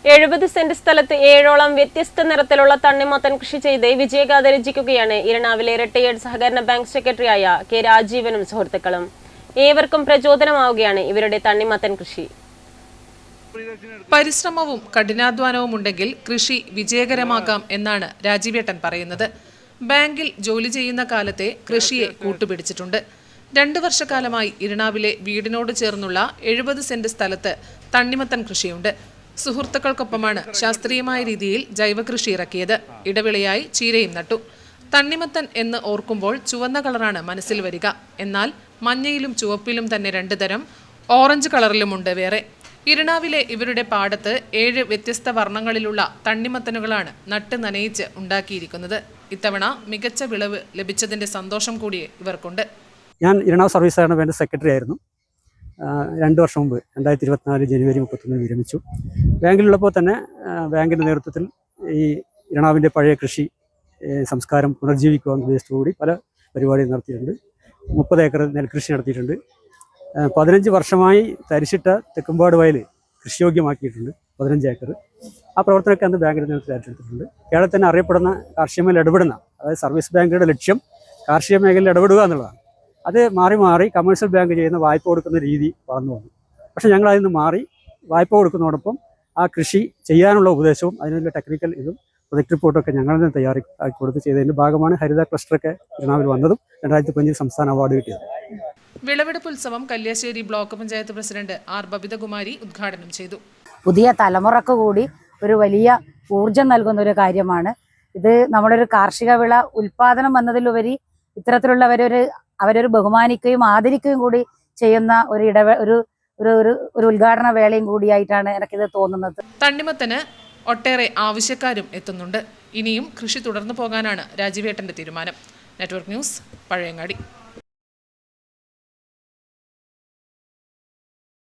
70 saint സ്ഥലത്ത് 7ഓളം വ്യത്യസ്ത നിറത്തിലുള്ള തണ്ണിമത്തൻ കൃഷി ചെയ്ത് വിജയഗാഥ രചിക്കുകയാണ് ഇരണാവിലെ റിട്ടയേർഡ് സഹകരണ ബാങ്ക് സെക്രട്ടറിയായ കെ രാജീവനും സുഹൃത്തുക്കളും. ഏവർക്കും പ്രചോദനമാവുകയാണ് ഇവരുടെ തണ്ണിമത്തൻ കൃഷി. പരിശ്രമവും കഠിനാധ്വാനവും ഉണ്ടെങ്കിൽ കൃഷി വിജയകരമാക്കാം എന്നാണ് രാജീവേട്ടൻ പറയുന്നത്. ബാങ്കിൽ ജോലി ചെയ്യുന്ന കാലത്തെ കൃഷിയെ കൂട്ടുപിടിച്ചിട്ടുണ്ട്. 2 വർഷക്കാലമായി ഇരണാവിലെ വീടിനോട് ചേർന്നുള്ള 70 സെന്റ് സ്ഥലത്ത് തണ്ണിമത്തൻ കൃഷിയുണ്ട്. സുഹൃത്തുക്കൾക്കൊപ്പമാണ് ശാസ്ത്രീയമായ രീതിയിൽ ജൈവകൃഷി ഇറക്കിയത്. ഇടവിളയായി ചീരയും നട്ടു. തണ്ണിമത്തൻ എന്ന് ഓർക്കുമ്പോൾ ചുവന്ന കളറാണ് മനസ്സിൽ വരിക. എന്നാൽ മഞ്ഞയിലും ചുവപ്പിലും തന്നെ 2 തരം, ഓറഞ്ച് കളറിലുമുണ്ട് വേറെ. ഇരണാവിലെ ഇവരുടെ പാടത്ത് 7 വ്യത്യസ്ത വർണ്ണങ്ങളിലുള്ള തണ്ണിമത്തനുകളാണ് നട്ട് നനയിച്ച് ഉണ്ടാക്കിയിരിക്കുന്നത്. ഇത്തവണ മികച്ച വിളവ് ലഭിച്ചതിന്റെ സന്തോഷം കൂടി ഇവർക്കുണ്ട്. ഞാൻ ഇരണാവ് സർവീസ് സഹകരണ ബാങ്ക് സെക്രട്ടറി ആയിരുന്നു. 2 വർഷം മുമ്പ് 2024 ജനുവരി 31 വിരമിച്ചു. ബാങ്കിലുള്ളപ്പോൾ തന്നെ ബാങ്കിൻ്റെ നേതൃത്വത്തിൽ ഈ ഇരണാവിൻ്റെ പഴയ കൃഷി സംസ്കാരം പുനർജീവിക്കുക എന്ന ഉദ്ദേശത്തോടുകൂടി പല പരിപാടികൾ നടത്തിയിട്ടുണ്ട്. 30 ഏക്കർ നെൽകൃഷി നടത്തിയിട്ടുണ്ട്. 15 വർഷമായി തരിശിട്ട തെക്കുംപാട് വയൽ കൃഷിയോഗ്യമാക്കിയിട്ടുണ്ട്, 15 ഏക്കർ. ആ പ്രവർത്തനമൊക്കെ അന്ന് ബാങ്കിൻ്റെ നേതൃത്വത്തിൽ ഏറ്റെടുത്തിട്ടുണ്ട്. കേരളത്തിൽ തന്നെ അറിയപ്പെടുന്ന കാർഷിക മേഖല ഇടപെടുന്ന, അതായത് സർവീസ് ബാങ്കുകളുടെ ലക്ഷ്യം കാർഷിക മേഖലയിൽ ഇടപെടുക എന്നുള്ളതാണ്. അത് മാറി മാറി കമേഴ്ഷ്യൽ ബാങ്ക് ചെയ്യുന്ന വായ്പ കൊടുക്കുന്ന രീതി വളർന്നു വന്നു. പക്ഷേ ഞങ്ങൾ അതിൽ നിന്ന് മാറി വായ്പ കൊടുക്കുന്നതോടൊപ്പം ആ കൃഷി ചെയ്യാനുള്ള ഉപദേശവും അതിനുള്ള ടെക്നിക്കൽ ഇതും പ്രൊജക്ട് റിപ്പോർട്ടൊക്കെ ഞങ്ങൾ തന്നെ തയ്യാറാക്കി കൊടുത്ത് ചെയ്തതിൻ്റെ ഭാഗമാണ് ഹരിത ക്ലസ്റ്ററൊക്കെ ഇരണാവിൽ വന്നതും 2005 സംസ്ഥാന അവാർഡ് കിട്ടിയത്. വിളവെടുപ്പ് ഉത്സവം Kalliasseri block panchayat president R Babithakumari ഉദ്ഘാടനം ചെയ്തു. പുതിയ തലമുറക്ക് കൂടി ഒരു വലിയ ഊർജം നൽകുന്ന ഒരു കാര്യമാണ് ഇത്. നമ്മുടെ ഒരു കാർഷിക വിള ഉൽപാദനം എന്നതിലുപരി അവരൊരു ബഹുമാനിക്കുകയും ആദരിക്കുകയും കൂടി ചെയ്യുന്ന ഒരു ഉദ്ഘാടന വേളയും കൂടിയായിട്ടാണ് എനിക്കിത് തോന്നുന്നത്. തണ്ണിമത്തന് ഒട്ടേറെ ആവശ്യക്കാരും എത്തുന്നുണ്ട്. ഇനിയും കൃഷി തുടർന്നു പോകാനാണ് രാജീവേട്ടന്റെ തീരുമാനം. Network news, Pazhayangadi.